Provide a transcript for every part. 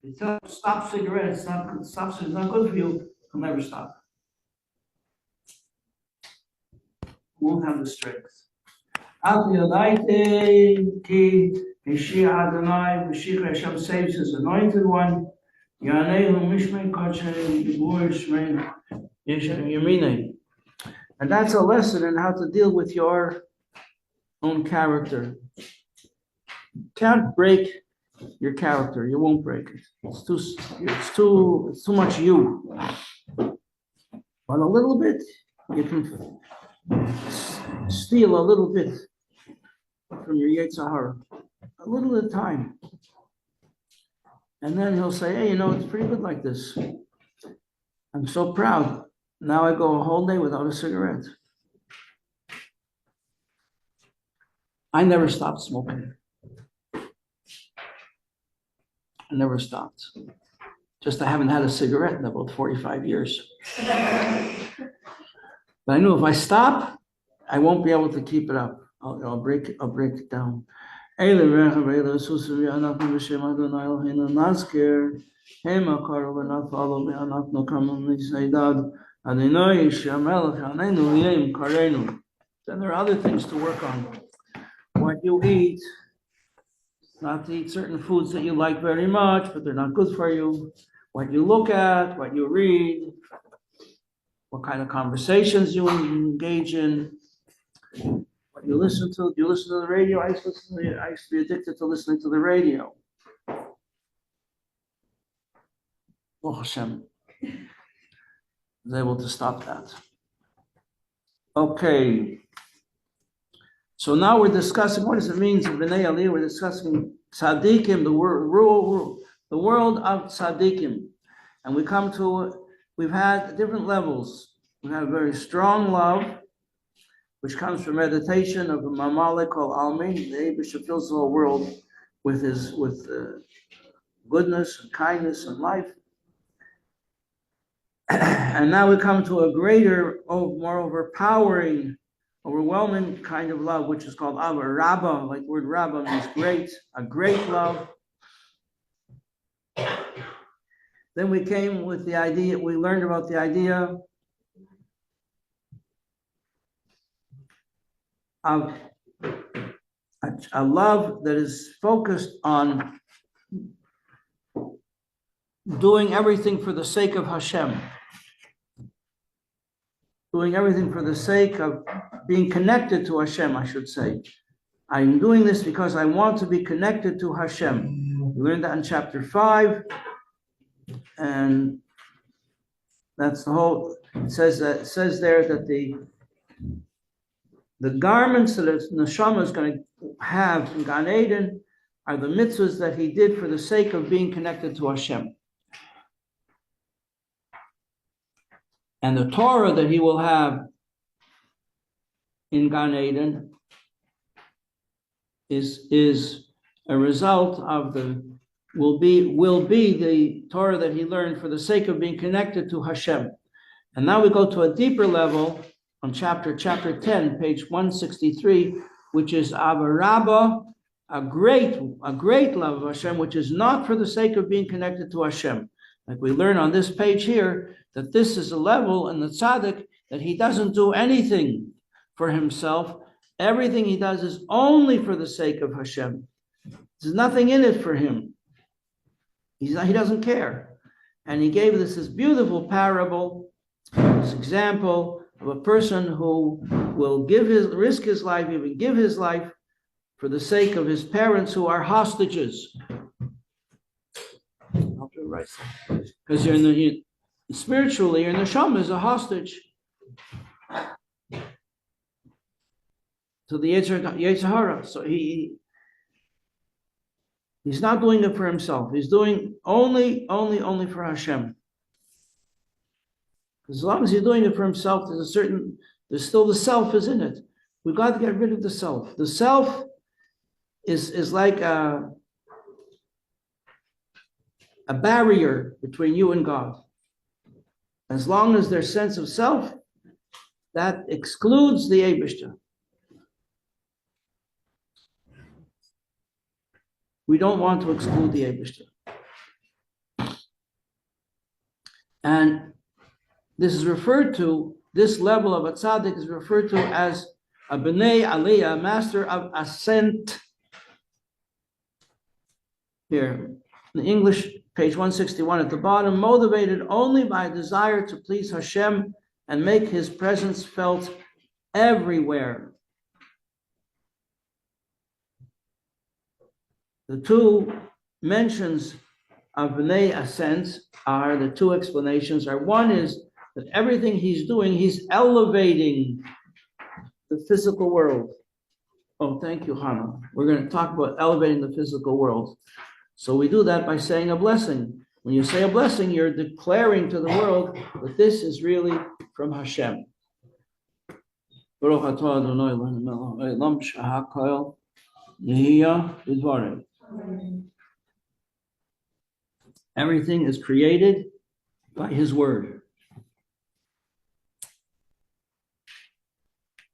You tell him, stop cigarettes, it's not good, it's not good for you, he'll never stop. Won't have the strength. Hashem saves his anointed one. And that's a lesson in how to deal with your own character. You can't break your character. You won't break it. It's too much you. But a little bit, you can steal a little bit from your Yetzer Hara, a little at a time. And then he'll say, hey, it's pretty good like this. I'm so proud. Now I go a whole day without a cigarette. I never stopped smoking. I never stopped. Just I haven't had a cigarette in about 45 years. But I knew if I stop, I won't be able to keep it up. I'll break it down. Then there are other things to work on. What you eat, not to eat certain foods that you like very much, but they're not good for you. What you look at, what you read, what kind of conversations you engage in, what you listen to. Do you listen to the radio? I used to be addicted to listening to the radio. Oh, Hashem was able to stop that. Okay. So now we're discussing, what does it mean to B'nai Aliyah? We're discussing tzaddikim, the world of tzaddikim. And we've had different levels. We have very strong love, which comes from meditation of a mamale called Almi. The Eibusha fills the whole world with goodness and kindness and life. And now we come to a greater, more overwhelming kind of love, which is called Adar. Rabba, like the word Rabba means great, a great love. Then we came with the idea, we learned about the idea of a love that is focused on doing everything for the sake of Hashem. Doing everything for the sake of being connected to Hashem, I should say. I'm doing this because I want to be connected to Hashem. We learned that in chapter 5. And that's the whole, it says there that the garments that the neshama is going to have in Gan Eden are the mitzvahs that he did for the sake of being connected to Hashem. And the Torah that he will have in Gan Eden is a result of will be the Torah that he learned for the sake of being connected to Hashem. And now we go to a deeper level on chapter 10, page 163, which is Adar Rabba, a great love of Hashem, which is not for the sake of being connected to Hashem. Like we learn on this page here, that this is a level in the tzaddik that he doesn't do anything for himself. Everything he does is only for the sake of Hashem. There's nothing in it for him. He doesn't care. And he gave this beautiful parable, this example of a person who will risk his life, even give his life for the sake of his parents who are hostages. Because spiritually, your neshama is a hostage to the Yetzer Hara. So he's not doing it for himself. He's doing only for Hashem. As long as he's doing it for himself, there's still the self is in it. We've got to get rid of the self. The self is like a barrier between you and God. As long as there's sense of self, that excludes the Eibishter. We don't want to exclude the Eibishter. And this is referred to, this level of a tzaddik is referred to as a b'nei aliyah, a master of ascent. Here, in English, page 161 at the bottom, motivated only by a desire to please Hashem and make his presence felt everywhere. The two mentions of B'nai Ascent are, the two explanations are, one is that everything he's doing, he's elevating the physical world. Oh, thank you, Hannah. We're going to talk about elevating the physical world. So we do that by saying a blessing. When you say a blessing, you're declaring to the world that this is really from Hashem. Baruch atah Adonai Eloheinu melech haolam shehakol nihiyah b'dvarim. Everything is created by his word.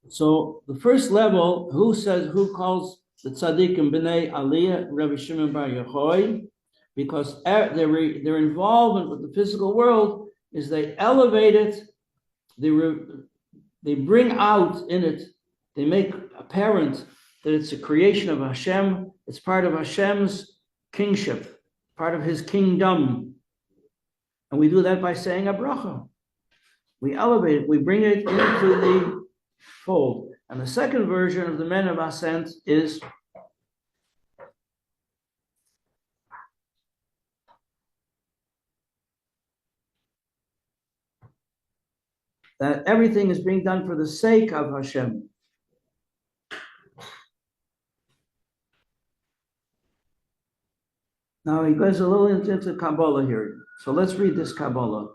So the first level, who calls the tzaddikim b'nei aliyah, Rabbi Shimon bar Yochai, because their involvement with the physical world is they elevate it, they bring out in it, they make apparent that it's a creation of Hashem, it's part of Hashem's kingship, part of his kingdom. And we do that by saying a bracha. We elevate it, we bring it into the fold. And the second version of the men of ascent is that everything is being done for the sake of Hashem. Now he goes a little into Kabbalah here. So let's read this Kabbalah.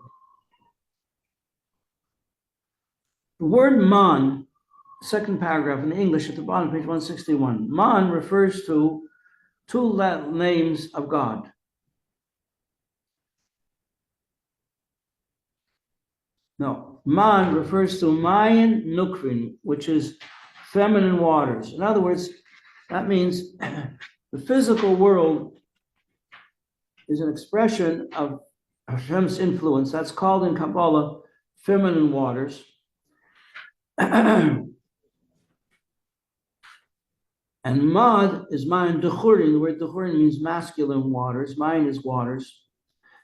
The word man, second paragraph in English at the bottom, page 161. Man refers to two names of God. No, man refers to Mayan Nukrin, which is feminine waters. In other words, that means the physical world is an expression of Hashem's influence. That's called in Kabbalah feminine waters. And Mad is Mayan Dechurin. The word Dechurin means masculine waters. Mayan is waters.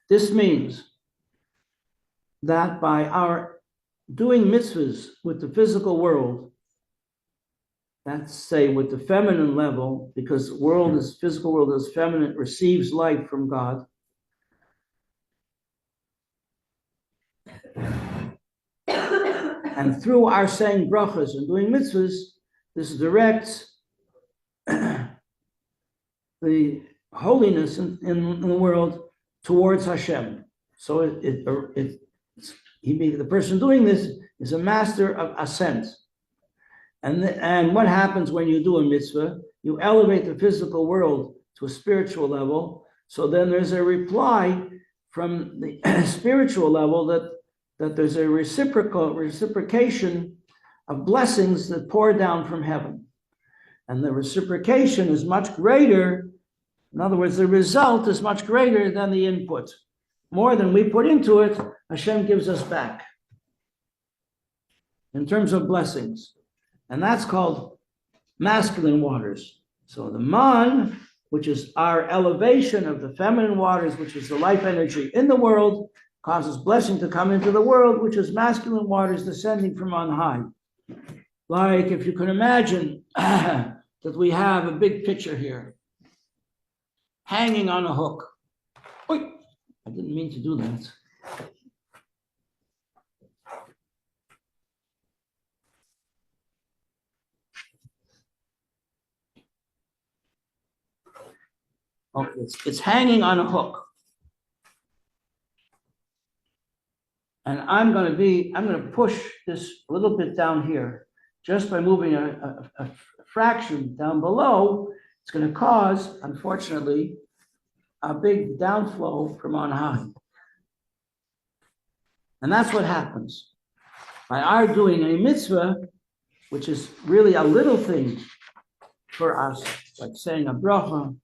This means that by our doing mitzvahs with the physical world, that's say with the feminine level, because physical world is feminine, receives life from God. And through our saying brachas and doing mitzvahs, this directs the holiness in the world towards Hashem. So the person doing this is a master of ascent. And what happens when you do a mitzvah? You elevate the physical world to a spiritual level. So then there's a reply from the spiritual level that there's a reciprocation of blessings that pour down from heaven. And the reciprocation is much greater. In other words, the result is much greater than the input. More than we put into it, Hashem gives us back in terms of blessings. And that's called masculine waters. So the man, which is our elevation of the feminine waters, which is the life energy in the world, causes blessing to come into the world, which is masculine waters descending from on high. Like if you can imagine that we have a big picture here, hanging on a hook. Oy, I didn't mean to do that. Okay, it's hanging on a hook. And I'm going to push this a little bit down here. Just by moving a fraction down below, it's going to cause, unfortunately, a big downflow from on high. And that's what happens. By our doing a mitzvah, which is really a little thing for us, like saying a bracha,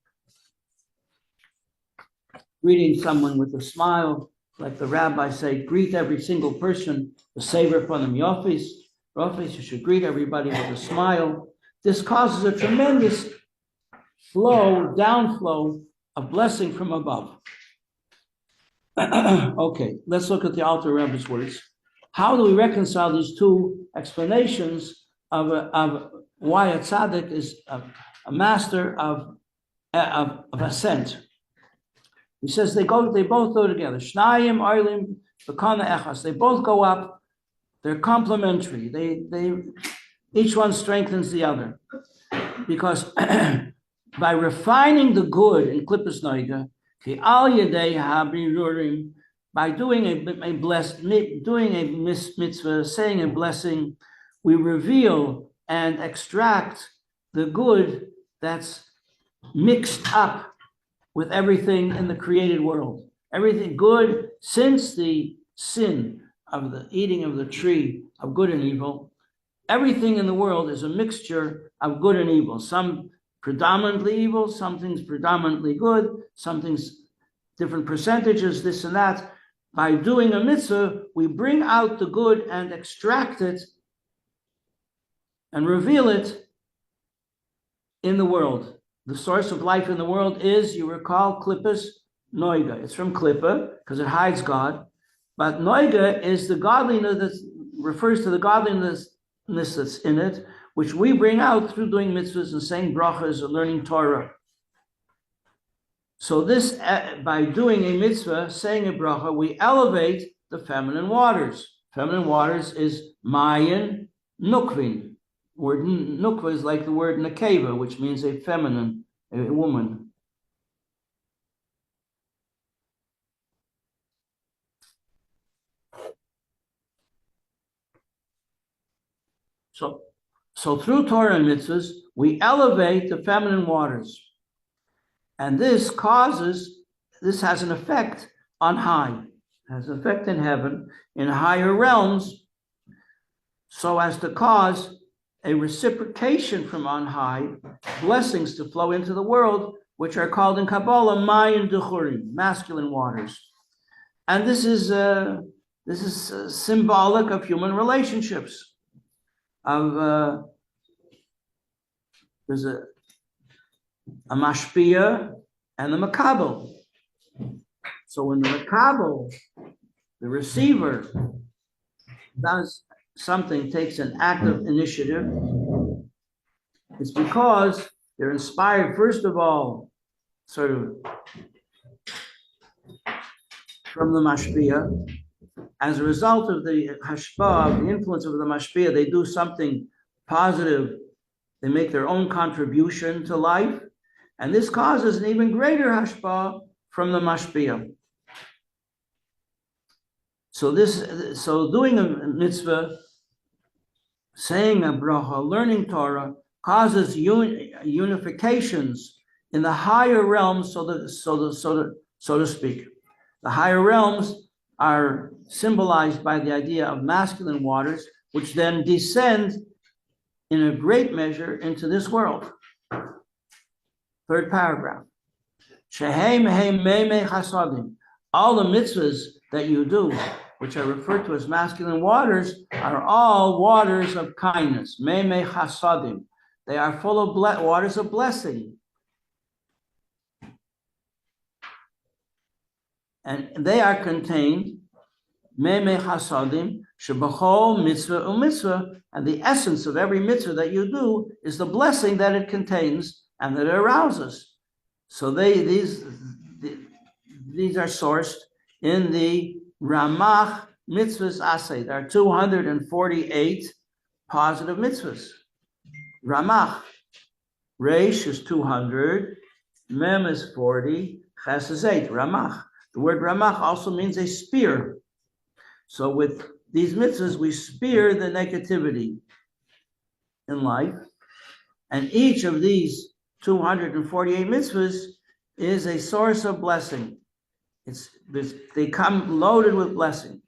greeting someone with a smile, like the rabbis say, greet every single person, the saver from them yofis. You should greet everybody with a smile. This causes a tremendous downflow of blessing from above. Okay, let's look at the Alter Rebbe's words. How do we reconcile these two explanations of why a tzaddik is a master of ascent? He says they both go together. Shnayim Arlim B'kana Echas. They both go up. They're complementary. They each one strengthens the other, because by refining the good in Klippas Noiga, by doing a mitzvah, saying a blessing, we reveal and extract the good that's mixed up with everything in the created world. Everything good, since the sin of the eating of the tree of good and evil, everything in the world is a mixture of good and evil. Some predominantly evil, some things predominantly good, some things different percentages, this and that. By doing a mitzvah, we bring out the good and extract it and reveal it in the world. The source of life in the world is, you recall, Klippas Noiga. It's from Klippa, because it hides God. But Noiga is the godliness that refers to the godliness that's in it, which we bring out through doing mitzvahs and saying brachas and learning Torah. So this, by doing a mitzvah, saying a bracha, we elevate the feminine waters. Feminine waters is Mayan Nukvin. Word Nukva is like the word Nekeva, which means a feminine, a woman. So through Torah and mitzvahs, we elevate the feminine waters. And this has an effect on high, has an effect in heaven, in higher realms, so as to cause a reciprocation from on high, blessings to flow into the world, which are called in Kabbalah Mayan Duchurim, masculine waters. And this is symbolic of human relationships. There's a mashpia and a makabel. So when the makabel, the receiver, does something, takes an active initiative, it's because they're inspired, first of all, sort of from the mashpia. As a result of the hashpah, the influence of the mashpia, they do something positive. They make their own contribution to life. And this causes an even greater hashpah from the mashpia. So doing a mitzvah, saying a bracha, learning Torah, causes unifications in the higher realms, so to speak. The higher realms are symbolized by the idea of masculine waters, which then descend in a great measure into this world. Third paragraph. All the mitzvahs that you do, which are referred to as masculine waters, are all waters of kindness. Meimei chasadim. They are full of waters of blessing. And they are contained, Meimei chasadim, shebachol mitzvah u'mitzvah, and the essence of every mitzvah that you do is the blessing that it contains and that it arouses. So these are sourced in the Ramach mitzvahs asay. There are 248 positive mitzvahs. Ramach, Reish is 200, Mem is 40, Ches is 8. Ramach. The word Ramach also means a spear. So with these mitzvahs, we spear the negativity in life. And each of these 248 mitzvahs is a source of blessing. They come loaded with blessing.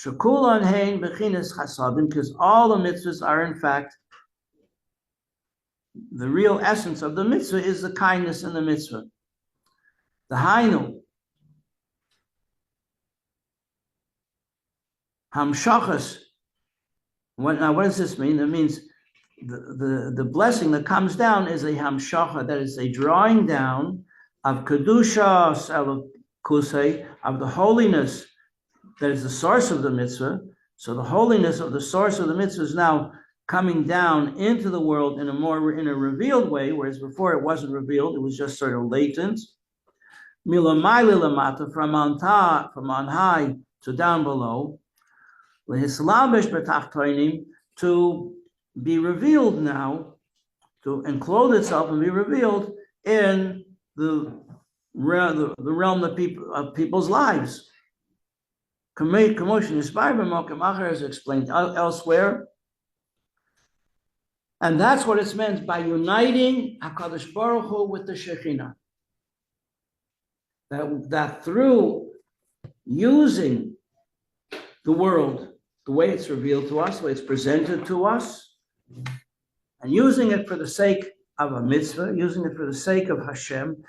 Shekulan hein bechinas chasadim, because all the mitzvahs are in fact, the real essence of the mitzvah is the kindness in the mitzvah. The Hainu, Hamshachas. What does this mean? It means the blessing that comes down is a hamshacha, that is a drawing down of kedusha kusei, of the holiness that is the source of the mitzvah. So the holiness of the source of the mitzvah is now coming down into the world in a revealed way, whereas before it wasn't revealed, it was just sort of latent. Milamayli lamata, from on high to down below. To be revealed now, to enclose itself and be revealed in the realm of people's lives. Commotion is explained elsewhere. And that's what it's meant by uniting HaKadosh Baruch Hu with the Shekhinah. That through using the world, the way it's revealed to us, the way it's presented to us, and using it for the sake of a mitzvah, using it for the sake of Hashem,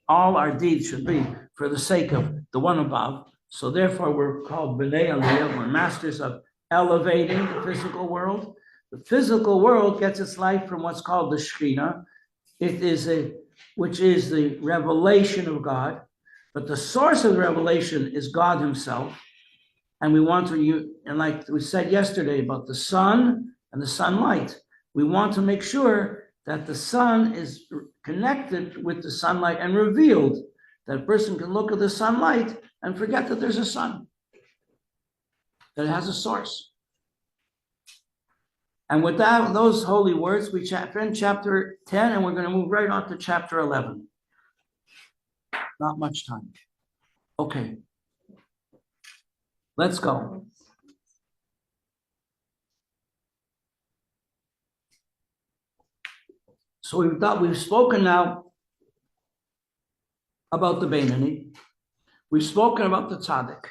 all our deeds should be for the sake of the one above. So therefore we're called B'nai Aliyah, we're masters of elevating the physical world. The physical world gets its life from what's called the Shekhinah, which is the revelation of God, but the source of the revelation is God Himself. And we want to, and like we said yesterday about the sun and the sunlight, we want to make sure that the sun is connected with the sunlight and revealed, that a person can look at the sunlight and forget that there's a sun, that it has a source. And with that, those holy words, we end chapter 10, and we're going to move right on to chapter 11. Not much time. Okay. Let's go. So we've spoken now about the Beinani. We've spoken about the Tzaddik.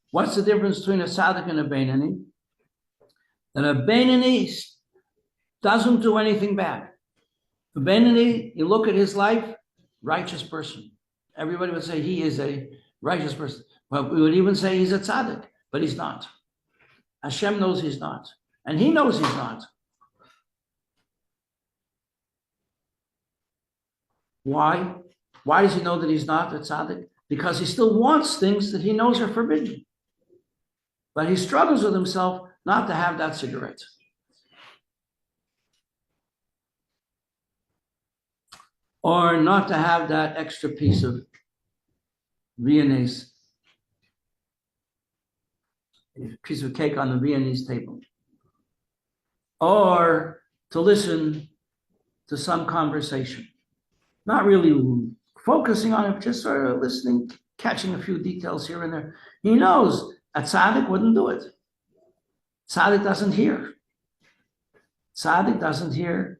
What's the difference between a Tzaddik and a Beinani? That a Beinani doesn't do anything bad. The Beinani, you look at his life, righteous person. Everybody would say he is a righteous person. Well, we would even say he's a Tzaddik, but he's not. Hashem knows he's not. And he knows he's not. Why? Why does he know that he's not a tzaddik? Because he still wants things that he knows are forbidden. But he struggles with himself not to have that cigarette. Or not to have that extra piece of Viennese, a piece of cake on the Viennese table. Or to listen to some conversation. Not really focusing on it, just sort of listening, catching a few details here and there. He knows a tzaddik wouldn't do it. Tzaddik doesn't hear. Tzaddik doesn't hear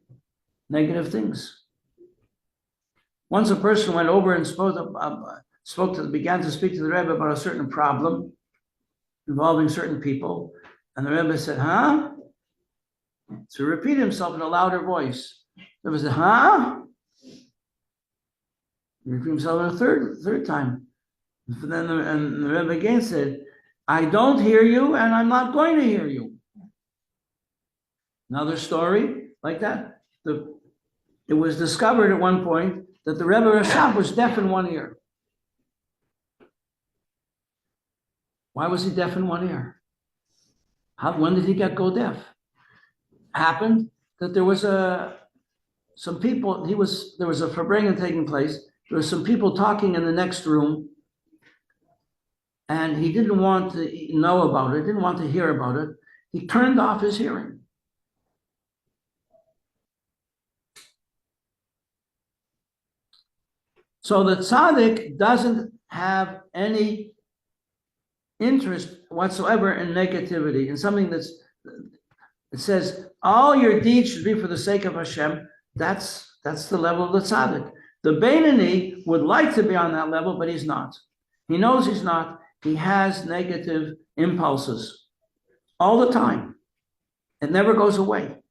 negative things. Once a person went over and began to speak to the Rebbe about a certain problem involving certain people, and the Rebbe said, "Huh?" To repeat himself in a louder voice. The Rebbe said, "Huh?" Repeat himself a third time. And then the Rebbe again said, "I don't hear you, and I'm not going to hear you." Another story like that. It was discovered at one point that the Rebbe Rashab was deaf in one ear. Why was he deaf in one ear? When did he go deaf? Happened that there was some people. There was a farbrengen taking place. There were some people talking in the next room, and he didn't want to know about it, didn't want to hear about it. He turned off his hearing. So the tzaddik doesn't have any interest whatsoever in negativity, in something it says, all your deeds should be for the sake of Hashem. That's the level of the tzaddik. The Beinani would like to be on that level, but he's not. He knows he's not. He has negative impulses all the time. It never goes away.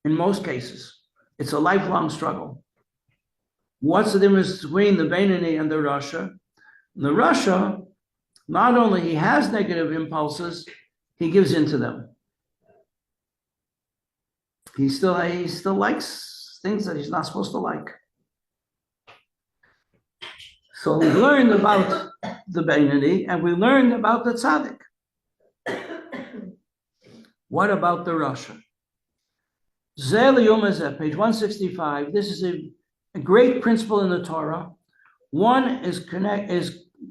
In most cases, it's a lifelong struggle. What's the difference between the Beinoni and the Rasha? The Rasha, not only he has negative impulses, he gives into them. He still likes things that he's not supposed to like. So we learned about the Beinoni and we learned about the Tzaddik. What about the Rasha? Page 165. This is a great principle in the Torah. One is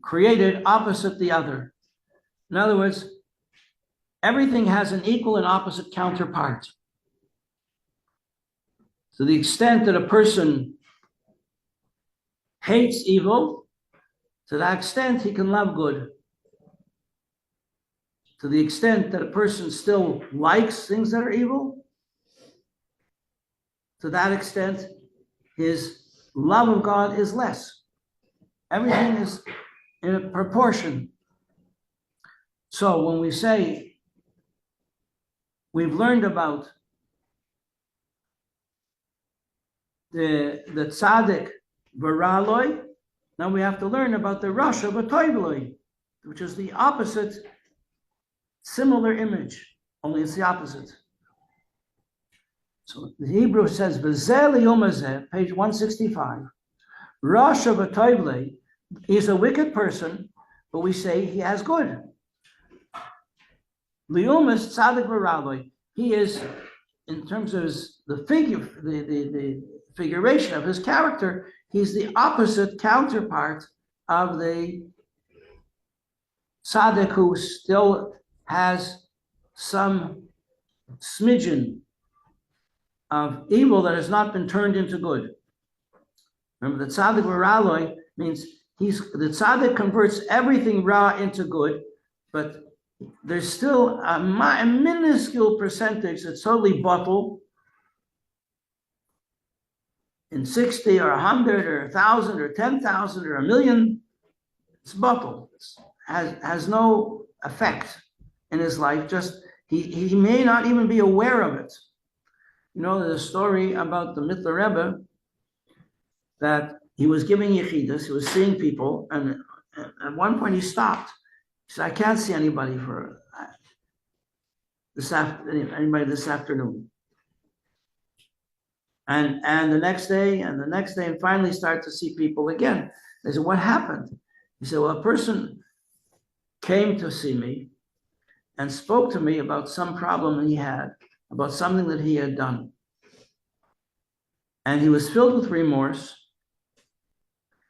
created opposite the other. In other words, everything has an equal and opposite counterpart. To the extent that a person hates evil, to that extent he can love good. To the extent that a person still likes things that are evil, to that extent his love of God is less. Everything is in a proportion. So when we say we've learned about the tzaddik v'raloi, now we have to learn about the rasha v'toivloi, which is the opposite, similar image, only it's the opposite. So the Hebrew says, v'zeh liyom hazeh, page 165, rasha v'toivloi, he's a wicked person, but we say he has good. Liyom is tzaddik v'raloi, he is, in terms of the figuration of his character, he's the opposite counterpart of the tzaddik who still has some smidgen of evil that has not been turned into good. Remember, the tzaddik v'raloi means the tzaddik converts everything ra into good, but there's still a minuscule percentage that's totally bottled in 60 or 100 or 1,000 or 10,000 or 1,000,000. It's bottled. Has no effect in his life. Just he may not even be aware of it. You know, there's a story about the Mittler Rebbe that he was giving yechidus, he was seeing people, and at one point he stopped. He said, I can't see anybody for anybody this afternoon. And the next day, and finally start to see people again. They said, what happened? He said, well, a person came to see me and spoke to me about some problem he had, about something that he had done. And he was filled with remorse,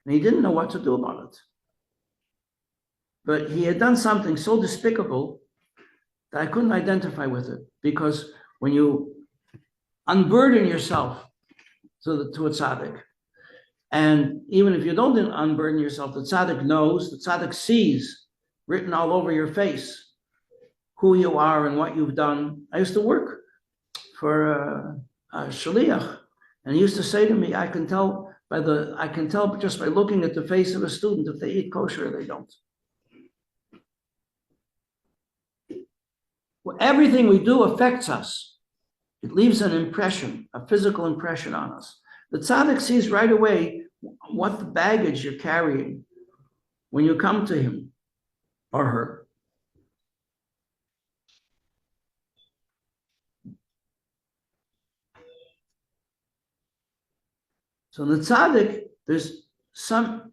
and he didn't know what to do about it. But he had done something so despicable that I couldn't identify with it, because when you unburden yourself to a tzaddik, and even if you don't unburden yourself, the tzaddik knows, the tzaddik sees written all over your face who you are and what you've done. I used to work for a shaliach, and he used to say to me, I can tell just by looking at the face of a student if they eat kosher or they don't. Well, everything we do affects us. It leaves an impression, a physical impression on us. The tzaddik sees right away what the baggage you're carrying when you come to him or her. So in the tzaddik, there's some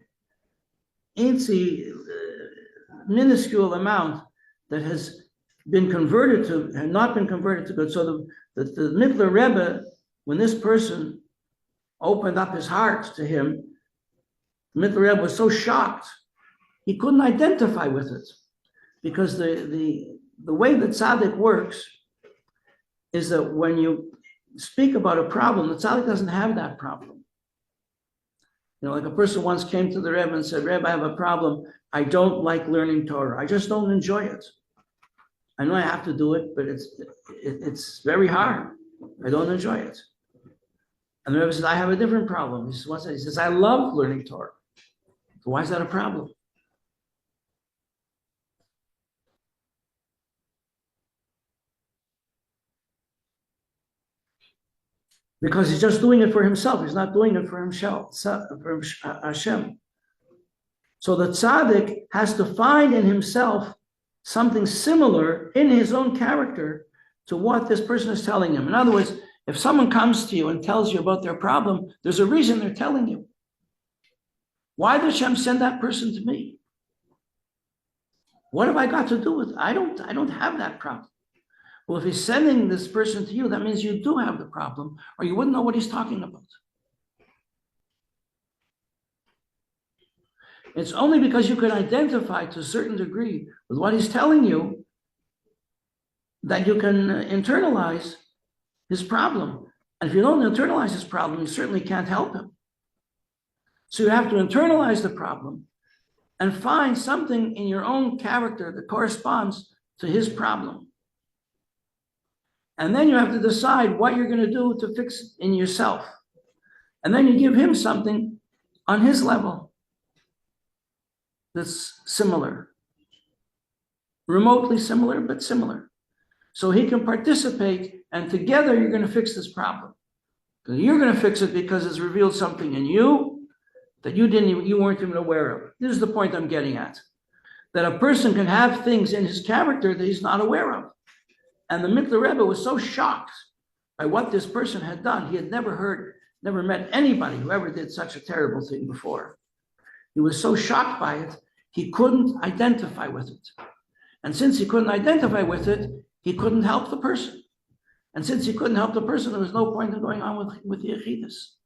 minuscule amount that has been converted to, and not been converted to good. So the Mittler Rebbe, when this person opened up his heart to him, the Mittler Rebbe was so shocked, he couldn't identify with it. Because the way that tzaddik works is that when you speak about a problem, the tzaddik doesn't have that problem. You know, like a person once came to the Rebbe and said, Rebbe, I have a problem. I don't like learning Torah. I just don't enjoy it. I know I have to do it, but it's very hard. I don't enjoy it. And the Rebbe says, I have a different problem. He says, what's that? He says, I love learning Torah. So why is that a problem? because he's just doing it for himself. He's not doing it for himself, for Hashem. So the tzaddik has to find in himself something similar in his own character to what this person is telling him. In other words, if someone comes to you and tells you about their problem, there's a reason they're telling you. Why did Hashem send that person to me? What have I got to do with it? I don't have that problem. Well, if he's sending this person to you, that means you do have the problem, or you wouldn't know what he's talking about. It's only because you can identify to a certain degree with what he's telling you that you can internalize his problem. And if you don't internalize his problem, you certainly can't help him. So you have to internalize the problem and find something in your own character that corresponds to his problem. And then you have to decide what you're going to do to fix it in yourself. And then you give him something on his level that's similar. Remotely similar, but similar. So he can participate, and together you're going to fix this problem. You're going to fix it because it's revealed something in you that you weren't even aware of. This is the point I'm getting at. That a person can have things in his character that he's not aware of. And the Mittler Rebbe was so shocked by what this person had done. He had never met anybody who ever did such a terrible thing before. He was so shocked by it, he couldn't identify with it. And since he couldn't identify with it, he couldn't help the person. And since he couldn't help the person, there was no point in going on with the Yechidus.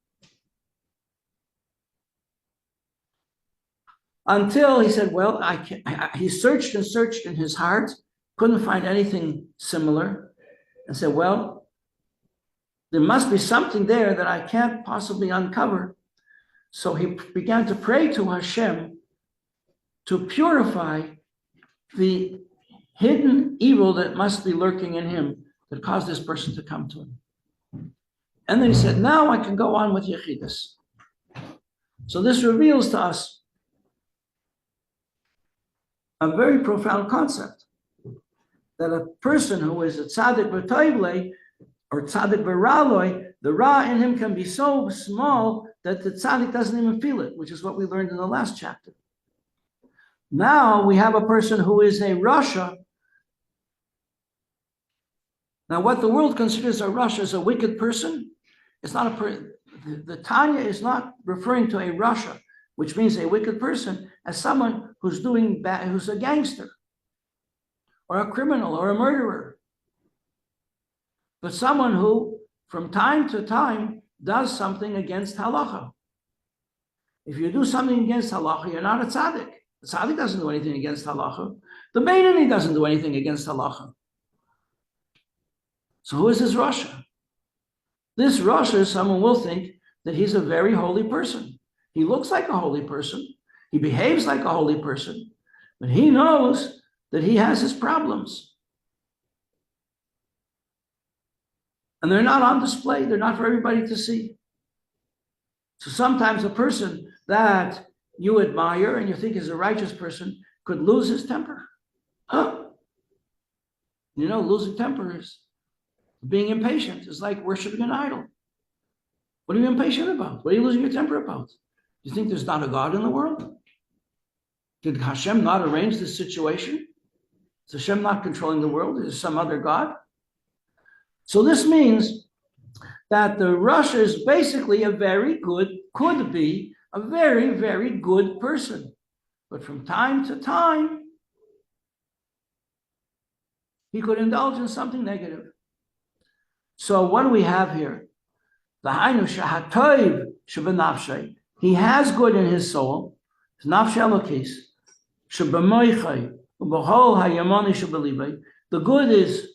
Until he said, well, he searched and searched in his heart, couldn't find anything similar, and said, well, there must be something there that I can't possibly uncover. So he began to pray to Hashem to purify the hidden evil that must be lurking in him that caused this person to come to him. And then he said, now I can go on with Yechidus. So this reveals to us a very profound concept, that a person who is a tzaddik b'toivlei or tzaddik b'raloi, the ra in him can be so small that the tzaddik doesn't even feel it, which is what we learned in the last chapter. Now we have a person who is a rasha. Now what the world considers a rasha is a wicked person. It's not the Tanya is not referring to a rasha, which means a wicked person, as someone who's doing bad, who's a gangster, or a criminal, or a murderer. But someone who, from time to time, does something against halacha. If you do something against halacha, you're not a tzaddik. The tzaddik doesn't do anything against halacha. The Beinoni doesn't do anything against halacha. So who is this rasha? This rasha, someone will think that he's a very holy person. He looks like a holy person. He behaves like a holy person. But he knows that he has his problems. And they're not on display. They're not for everybody to see. So sometimes a person that you admire and you think is a righteous person could lose his temper. Huh? You know, losing temper is being impatient. It's like worshiping an idol. What are you impatient about? What are you losing your temper about? Do you think there's not a God in the world? Did Hashem not arrange this situation? Is Hashem not controlling the world? Is there some other God? So this means that the rasha is basically a very good, could be a very, very good person. But from time to time, he could indulge in something negative. So what do we have here? He has good in his soul. The good is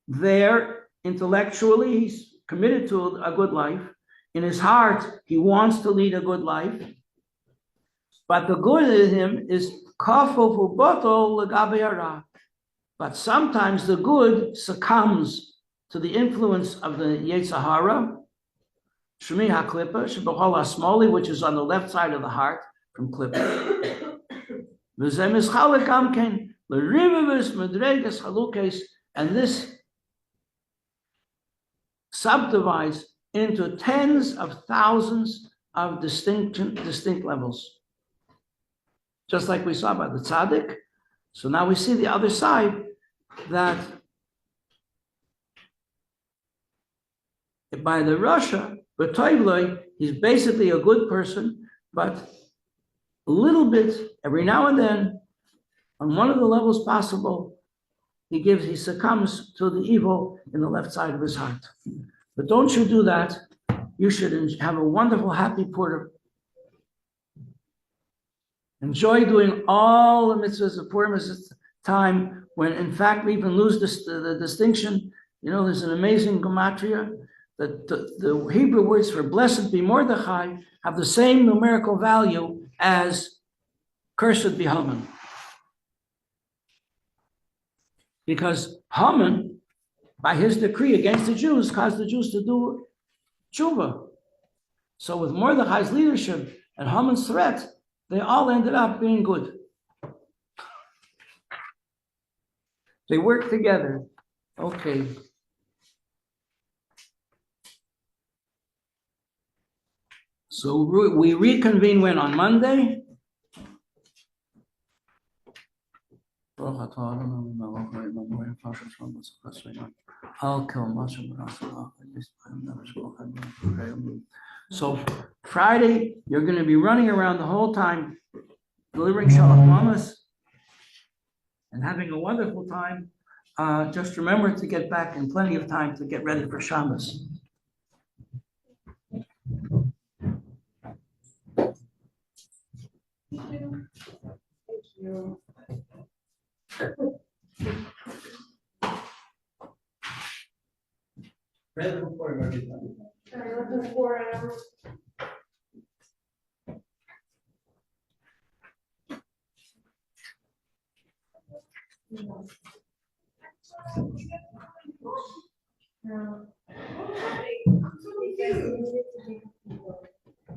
there intellectually. He's committed to a good life. In his heart, he wants to lead a good life. But the good in him is but sometimes the good succumbs to the influence of the Yetzer Hara, Shmi HaKlippa, Shebachol HaSmoli, which is on the left side of the heart from Klippa. And this subdivides into tens of thousands of distinct levels. Just like we saw by the tzaddik. So now we see the other side, that by the Rasha, he's basically a good person, but a little bit, every now and then, on one of the levels possible, he succumbs to the evil in the left side of his heart. But don't you do that. You should have a wonderful, happy Purim. Enjoy doing all the mitzvahs of Purim at a time when, in fact, we even lose the distinction. You know, there's an amazing gematria that the Hebrew words for blessed be Mordechai have the same numerical value as cursed be Haman. Because Haman, by his decree against the Jews, caused the Jews to do tshuva. So with Mordechai's leadership and Haman's threat, they all ended up being good. They worked together. Okay. So we reconvene when? On Monday? So Friday, you're going to be running around the whole time, delivering Shalach Mamas and having a wonderful time. Just remember to get back in plenty of time to get ready for Shabbos. Thank you. Looking for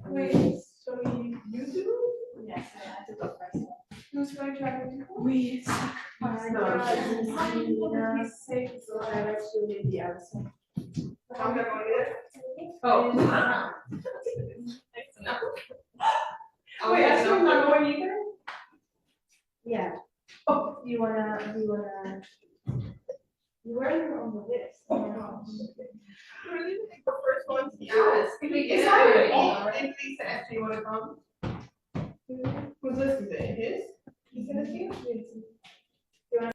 Wait, so you do? Yes, I did the first one. Who's going to try to do? We. No, he's safe, so I actually did the other side. I'm not going to get it. Oh. Wait, actually, I'm not going either? Yeah. Oh, you wanna, you were on the list. Really? The first one's yes. It's not all. Anybody said, do you want to come? Whose list is it? His? He sent it to you?